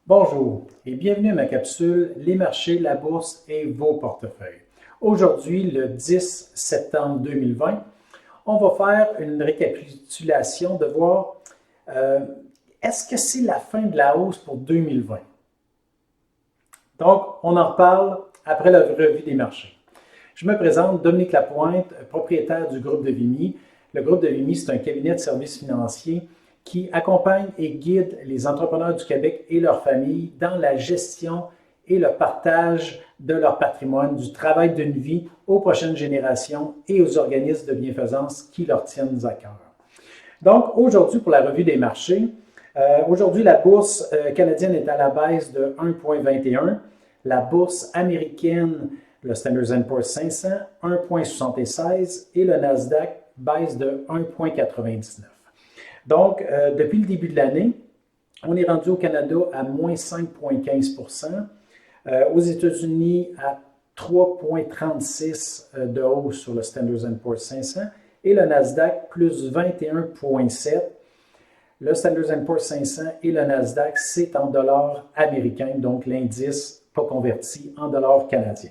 Bonjour et bienvenue à ma capsule Les marchés, la bourse et vos portefeuilles. Aujourd'hui, le 10 septembre 2020, on va faire une récapitulation de voir est-ce que c'est la fin de la hausse pour 2020? Donc, on en reparle après la revue des marchés. Je me présente, Dominique Lapointe, propriétaire du groupe de Vimy. Le groupe de Vimy, c'est un cabinet de services financiers qui accompagne et guide les entrepreneurs du Québec et leurs familles dans la gestion et le partage de leur patrimoine, du travail d'une vie aux prochaines générations et aux organismes de bienfaisance qui leur tiennent à cœur. Donc, aujourd'hui, pour la revue des marchés, aujourd'hui, la bourse canadienne est à la baisse de 1,21. La bourse américaine, le Standard & Poor's 500, 1,76 et le Nasdaq baisse de 1,99. Donc, depuis le début de l'année, on est rendu au Canada à moins 5,15 aux États-Unis à 3,36 de hausse sur le Standard & Poor's 500 et le Nasdaq plus 21,7. Le Standard & Poor's 500 et le Nasdaq, c'est en dollars américains, donc l'indice pas converti en dollars canadiens.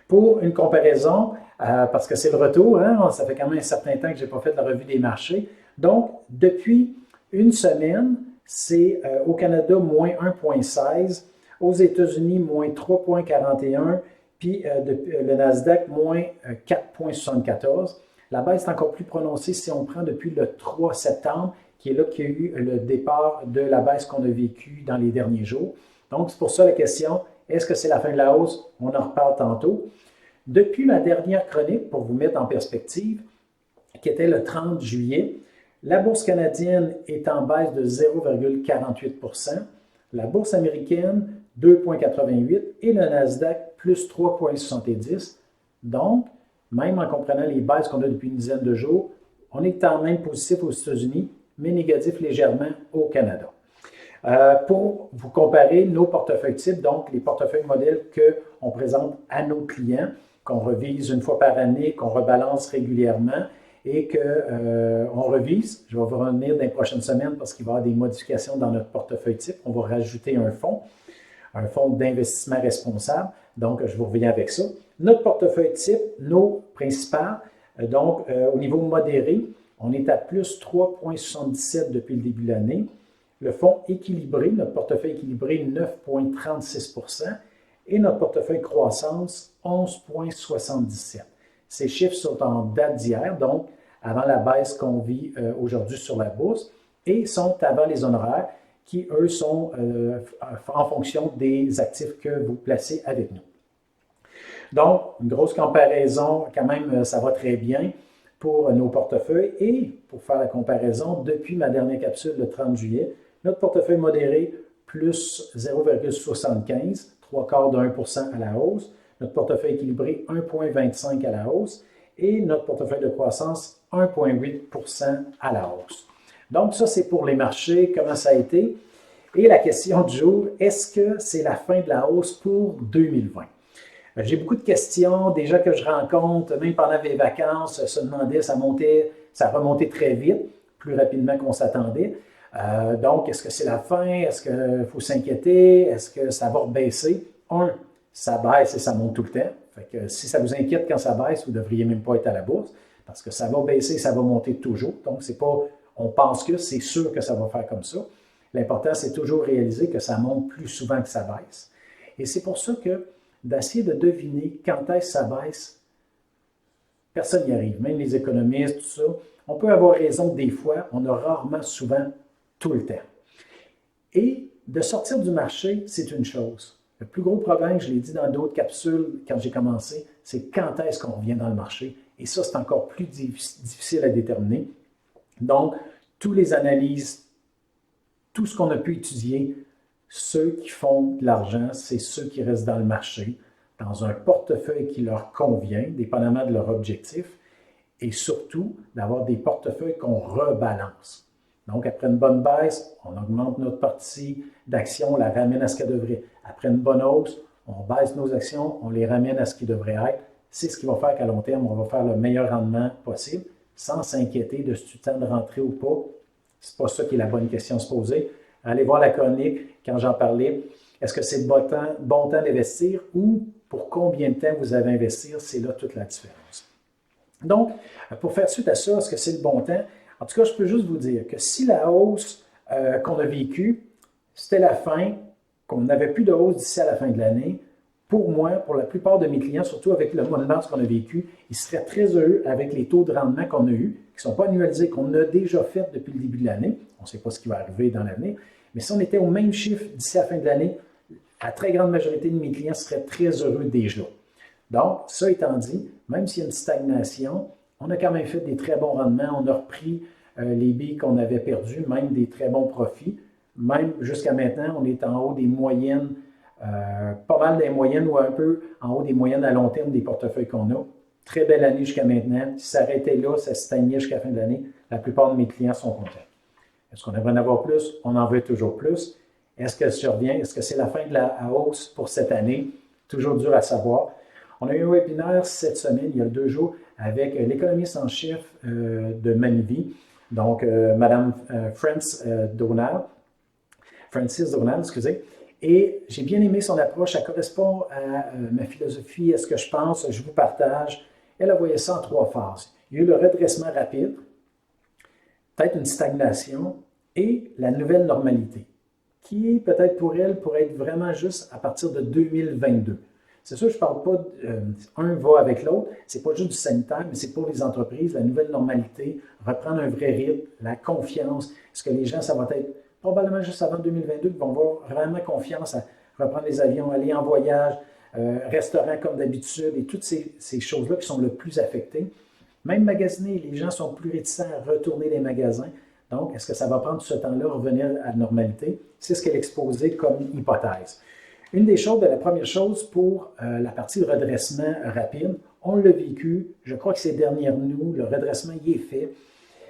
Pour une comparaison, parce que c'est le retour, hein, ça fait quand même un certain temps que je n'ai pas fait la revue des marchés. Donc, depuis une semaine, c'est au Canada, moins 1,16, aux États-Unis, moins 3,41, puis le Nasdaq, moins 4,74. La baisse est encore plus prononcée si on prend depuis le 3 septembre, qui est là qu'il y a eu le départ de la baisse qu'on a vécue dans les derniers jours. Donc, c'est pour ça la question, est-ce que c'est la fin de la hausse? On en reparle tantôt. Depuis ma dernière chronique, pour vous mettre en perspective, qui était le 30 juillet, la bourse canadienne est en baisse de 0,48 la bourse américaine 2,88 et le Nasdaq plus 3,70. Donc, même en comprenant les baisses qu'on a depuis une dizaine de jours, on est quand même positif aux États-Unis, mais négatif légèrement au Canada. Pour vous comparer nos portefeuilles types, donc les portefeuilles modèles qu'on présente à nos clients, qu'on revise une fois par année, qu'on rebalance régulièrement et qu'on revise. Je vais vous revenir dans les prochaines semaines parce qu'il va y avoir des modifications dans notre portefeuille type. On va rajouter un fonds d'investissement responsable. Donc, je vous reviens avec ça. Notre portefeuille type, nos principales, donc au niveau modéré, on est à plus 3,77 depuis le début de l'année. Le fonds équilibré, notre portefeuille équilibré, 9,36 et notre portefeuille croissance, 11,77. Ces chiffres sont en date d'hier, donc avant la baisse qu'on vit aujourd'hui sur la bourse, et sont avant les honoraires qui, eux, sont en fonction des actifs que vous placez avec nous. Donc, une grosse comparaison, quand même, ça va très bien pour nos portefeuilles. Et pour faire la comparaison, depuis ma dernière capsule le 30 juillet, notre portefeuille modéré, plus 0,75, 0,75 à la hausse. Notre portefeuille équilibré, 1,25 à la hausse. Et notre portefeuille de croissance, 1,8 à la hausse. Donc, ça, c'est pour les marchés, comment ça a été. Et la question du jour, est-ce que c'est la fin de la hausse pour 2020? J'ai beaucoup de questions, déjà que je rencontre, même pendant les vacances, se demandaient, ça remontait très vite, plus rapidement qu'on s'attendait. Donc, est-ce que c'est la fin? Est-ce qu'il faut s'inquiéter? Est-ce que ça va baisser? Ça baisse et ça monte tout le temps. Fait que si ça vous inquiète quand ça baisse, vous ne devriez même pas être à la bourse, parce que ça va baisser et ça va monter toujours. Donc, c'est pas, on pense que c'est sûr que ça va faire comme ça. L'important, c'est toujours réaliser que ça monte plus souvent que ça baisse. Et c'est pour ça que d'essayer de deviner quand est-ce que ça baisse, personne n'y arrive, même les économistes, tout ça. On peut avoir raison des fois, on a rarement, souvent, tout le temps. Et de sortir du marché, c'est une chose. Le plus gros problème, je l'ai dit dans d'autres capsules quand j'ai commencé, c'est quand est-ce qu'on revient dans le marché. Et ça, c'est encore plus difficile à déterminer. Donc, toutes les analyses, tout ce qu'on a pu étudier, ceux qui font de l'argent, c'est ceux qui restent dans le marché, dans un portefeuille qui leur convient, dépendamment de leur objectif, et surtout d'avoir des portefeuilles qu'on rebalance. Donc, après une bonne baisse, on augmente notre partie d'actions, on la ramène à ce qu'elle devrait. Après une bonne hausse, on baisse nos actions, on les ramène à ce qui devrait être. C'est ce qui va faire qu'à long terme, on va faire le meilleur rendement possible, sans s'inquiéter de ce temps de rentrer ou pas. C'est pas ça qui est la bonne question à se poser. Allez voir la chronique quand j'en parlais. Est-ce que c'est bon temps d'investir ou pour combien de temps vous avez à investir? C'est là toute la différence. Donc, pour faire suite à ça, est-ce que c'est le bon temps? En tout cas, je peux juste vous dire que si la hausse qu'on a vécue, c'était la fin, qu'on n'avait plus de hausse d'ici à la fin de l'année, pour moi, pour la plupart de mes clients, surtout avec le mois de mars qu'on a vécu, ils seraient très heureux avec les taux de rendement qu'on a eus, qui ne sont pas annualisés, qu'on a déjà fait depuis le début de l'année. On ne sait pas ce qui va arriver dans l'année. Mais si on était au même chiffre d'ici à la fin de l'année, la très grande majorité de mes clients seraient très heureux déjà. Donc, ça étant dit, même s'il y a une stagnation, on a quand même fait des très bons rendements. On a repris les billes qu'on avait perdues, même des très bons profits. Même jusqu'à maintenant, on est en haut des moyennes, pas mal des moyennes ou un peu en haut des moyennes à long terme des portefeuilles qu'on a. Très belle année jusqu'à maintenant. Si ça arrêtait là, ça stagnait jusqu'à la fin de l'année, la plupart de mes clients sont contents. Est-ce qu'on aimerait en avoir plus? On en veut toujours plus. Est-ce que ça revient? Est-ce que c'est la fin de la hausse pour cette année? Toujours dur à savoir. On a eu un webinaire cette semaine, il y a 2 jours, avec l'économiste en chef de Manivie, donc Mme Frances Donald, excusez. Et j'ai bien aimé son approche, ça correspond à ma philosophie, à ce que je pense, je vous partage. Elle a voyé ça en 3 phases. Il y a eu le redressement rapide, peut-être une stagnation et la nouvelle normalité, qui peut-être pour elle pourrait être vraiment juste à partir de 2022. C'est sûr, je ne parle pas un va avec l'autre, c'est pas juste du sanitaire, mais c'est pour les entreprises, la nouvelle normalité, reprendre un vrai rythme, la confiance. Est-ce que les gens, ça va être probablement juste avant 2022, qu'ils vont avoir vraiment confiance à reprendre les avions, aller en voyage, restaurant comme d'habitude et toutes ces choses-là qui sont le plus affectées. Même magasiner, les gens sont plus réticents à retourner les magasins. Donc, est-ce que ça va prendre ce temps-là, revenir à la normalité? C'est ce qu'elle exposait comme hypothèse. Une des choses, la première chose pour la partie de redressement rapide, on l'a vécu, je crois que c'est derrière nous, le redressement y est fait.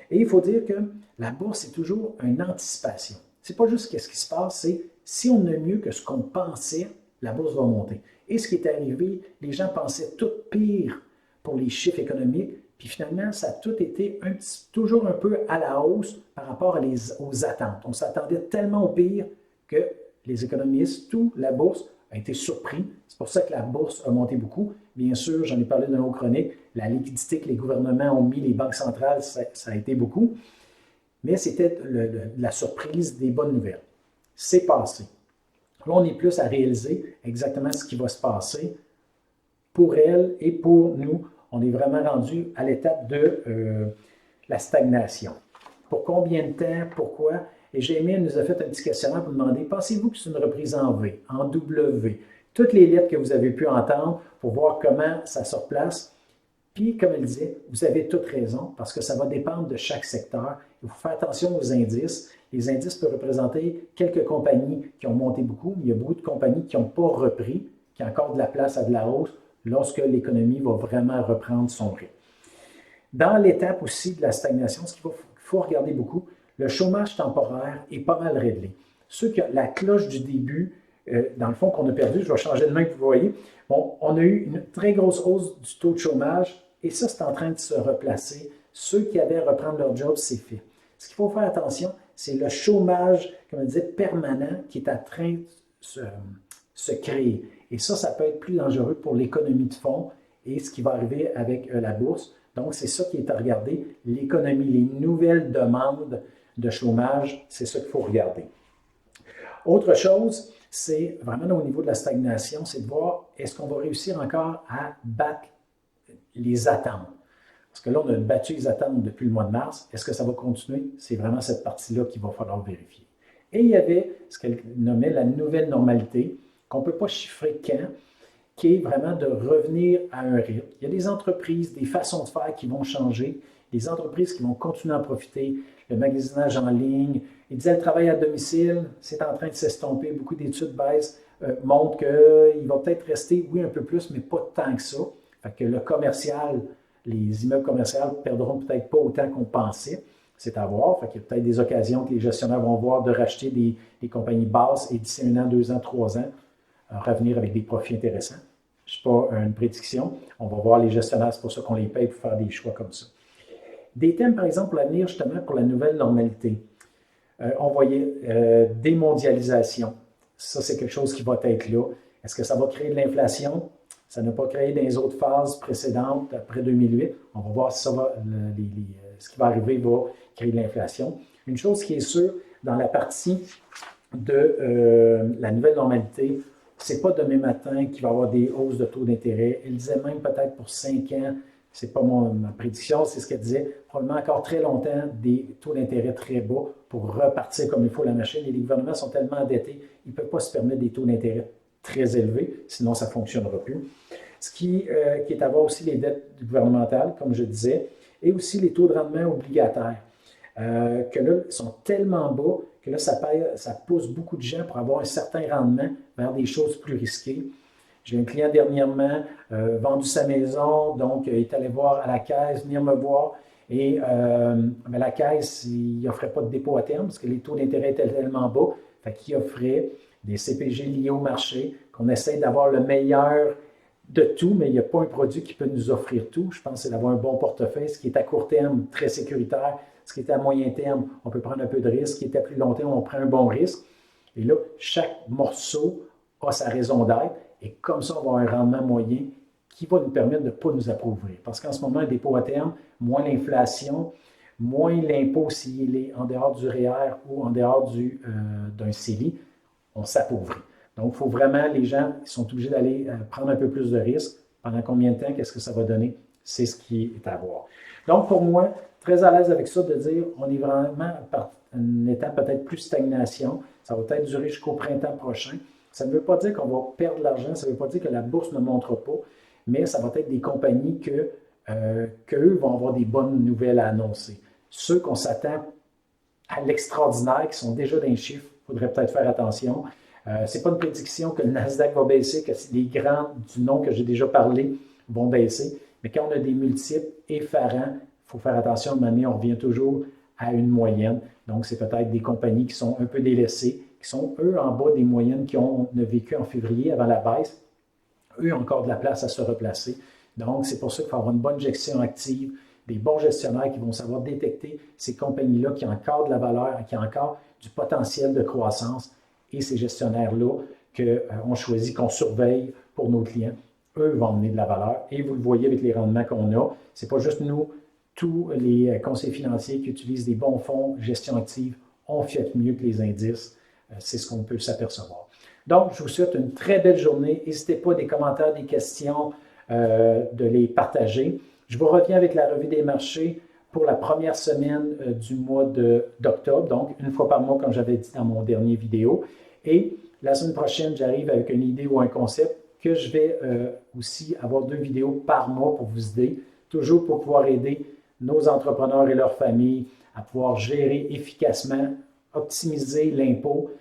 Et il faut dire que la bourse est toujours une anticipation. Ce n'est pas juste ce qui se passe, c'est si on a mieux que ce qu'on pensait, la bourse va monter. Et ce qui est arrivé, les gens pensaient tout pire pour les chiffres économiques, puis finalement, ça a tout été toujours un peu à la hausse par rapport aux attentes. On s'attendait tellement au pire que les économistes, tout la bourse a été surpris. C'est pour ça que la bourse a monté beaucoup. Bien sûr, j'en ai parlé dans nos chroniques, la liquidité que les gouvernements ont mis, les banques centrales, ça a été beaucoup. Mais c'était la surprise des bonnes nouvelles. C'est passé. Là, on est plus à réaliser exactement ce qui va se passer pour elle et pour nous. On est vraiment rendu à l'étape de la stagnation. Pour combien de temps? Pourquoi? Et Jamie nous a fait un petit questionnaire pour demander, pensez-vous que c'est une reprise en V, en W? Toutes les lettres que vous avez pu entendre pour voir comment ça se replace. Puis, comme elle disait, vous avez toute raison parce que ça va dépendre de chaque secteur. Il faut faire attention aux indices. Les indices peuvent représenter quelques compagnies qui ont monté beaucoup, mais il y a beaucoup de compagnies qui n'ont pas repris, qui ont encore de la place à de la hausse lorsque l'économie va vraiment reprendre son rythme. Dans l'étape aussi de la stagnation, ce qu'il faut regarder beaucoup, le chômage temporaire est pas mal réglé. Ceux qui ont la cloche du début, dans le fond, qu'on a perdu, je vais changer de main que vous voyez, bon, on a eu une très grosse hausse du taux de chômage et ça, c'est en train de se replacer. Ceux qui avaient à reprendre leur job, c'est fait. Ce qu'il faut faire attention, c'est le chômage, comme on disait, permanent qui est en train de se créer. Et ça peut être plus dangereux pour l'économie de fonds et ce qui va arriver avec la bourse. Donc, c'est ça qui est à regarder. L'économie, les nouvelles demandes de chômage, c'est ça qu'il faut regarder. Autre chose, c'est vraiment au niveau de la stagnation, c'est de voir est-ce qu'on va réussir encore à battre les attentes. Parce que là, on a battu les attentes depuis le mois de mars. Est-ce que ça va continuer? C'est vraiment cette partie-là qu'il va falloir vérifier. Et il y avait ce qu'elle nommait la nouvelle normalité, qu'on ne peut pas chiffrer quand, qui est vraiment de revenir à un rythme. Il y a des entreprises, des façons de faire qui vont changer, des entreprises qui vont continuer à en profiter, le magasinage en ligne. Il disait le travail à domicile, c'est en train de s'estomper. Beaucoup d'études montrent qu'il va peut-être rester, oui, un peu plus, mais pas tant que ça. Fait que le commercial, les immeubles commerciaux perdront peut-être pas autant qu'on pensait. C'est à voir. Fait qu'il y a peut-être des occasions que les gestionnaires vont voir de racheter des compagnies basses et d'ici 1 an, 2 ans, 3 ans, revenir avec des profits intéressants. Ce n'est pas une prédiction. On va voir les gestionnaires, c'est pour ça qu'on les paye pour faire des choix comme ça. Des thèmes, par exemple, pour l'avenir, justement, pour la nouvelle normalité. On voyait démondialisation. Ça, c'est quelque chose qui va être là. Est-ce que ça va créer de l'inflation? Ça n'a pas créé dans les autres phases précédentes, après 2008. On va voir si ça va, ce qui va arriver va créer de l'inflation. Une chose qui est sûre, dans la partie de la nouvelle normalité, c'est pas demain matin qu'il va y avoir des hausses de taux d'intérêt. Elle disait même peut-être pour 5 ans, c'est pas ma prédiction, c'est ce qu'elle disait, probablement encore très longtemps, des taux d'intérêt très bas pour repartir comme il faut la machine. Et les gouvernements sont tellement endettés, ils ne peuvent pas se permettre des taux d'intérêt très élevés, sinon ça ne fonctionnera plus. Ce qui est à voir aussi les dettes gouvernementales, comme je disais, et aussi les taux de rendement obligataires, que là, sont tellement bas que là, ça pousse beaucoup de gens pour avoir un certain rendement vers des choses plus risquées. J'ai un client dernièrement vendu sa maison, donc il est allé voir à la caisse, venir me voir, et la caisse, il n'offrait pas de dépôt à terme parce que les taux d'intérêt étaient tellement bas, fait qu'il offrait des CPG liés au marché, qu'on essaie d'avoir le meilleur de tout, mais il n'y a pas un produit qui peut nous offrir tout. Je pense que c'est d'avoir un bon portefeuille, ce qui est à court terme très sécuritaire, ce qui est à moyen terme, on peut prendre un peu de risque, ce qui est à plus long terme, on prend un bon risque. Et là, chaque morceau a sa raison d'être, et comme ça, on va avoir un rendement moyen qui va nous permettre de ne pas nous appauvrir. Parce qu'en ce moment, un dépôt à terme, moins l'inflation, moins l'impôt s'il est en dehors du REER ou en dehors d'un CELI, on s'appauvrit. Donc, il faut vraiment, les gens sont obligés d'aller prendre un peu plus de risques. Pendant combien de temps, qu'est-ce que ça va donner? C'est ce qui est à voir. Donc, pour moi, très à l'aise avec ça de dire, on est vraiment à une étape peut-être plus stagnation. Ça va peut-être durer jusqu'au printemps prochain. Ça ne veut pas dire qu'on va perdre de l'argent, ça ne veut pas dire que la bourse ne montre pas, mais ça va être des compagnies qu'eux vont avoir des bonnes nouvelles à annoncer. Ceux qu'on s'attend à l'extraordinaire, qui sont déjà dans les chiffres, il faudrait peut-être faire attention. Ce n'est pas une prédiction que le Nasdaq va baisser, que les grands du nom que j'ai déjà parlé vont baisser, mais quand on a des multiples effarants, il faut faire attention, à un moment donné, on revient toujours à une moyenne. Donc, c'est peut-être des compagnies qui sont un peu délaissées, qui sont, eux, en bas des moyennes qu'on a vécues en février avant la baisse. Eux ont encore de la place à se replacer. Donc, c'est pour ça qu'il faut avoir une bonne gestion active, des bons gestionnaires qui vont savoir détecter ces compagnies-là qui ont encore de la valeur, qui ont encore du potentiel de croissance. Et ces gestionnaires-là qu'on choisit, qu'on surveille pour nos clients, eux vont emmener de la valeur. Et vous le voyez avec les rendements qu'on a. Ce n'est pas juste nous, tous les conseillers financiers qui utilisent des bons fonds, gestion active, on fait mieux que les indices. C'est ce qu'on peut s'apercevoir. Donc, je vous souhaite une très belle journée. N'hésitez pas, des commentaires, des questions, de les partager. Je vous reviens avec la revue des marchés pour la première semaine du mois d'octobre, donc une fois par mois, comme j'avais dit dans mon dernier vidéo. Et la semaine prochaine, j'arrive avec une idée ou un concept que je vais aussi avoir 2 vidéos par mois pour vous aider, toujours pour pouvoir aider nos entrepreneurs et leurs familles à pouvoir gérer efficacement, optimiser l'impôt,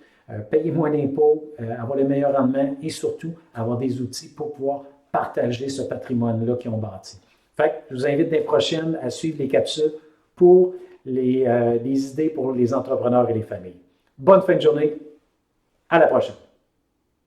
payer moins d'impôts, avoir les meilleurs rendements et surtout avoir des outils pour pouvoir partager ce patrimoine-là qu'ils ont bâti. Fait que je vous invite des prochaines à suivre les capsules pour des idées pour les entrepreneurs et les familles. Bonne fin de journée. À la prochaine.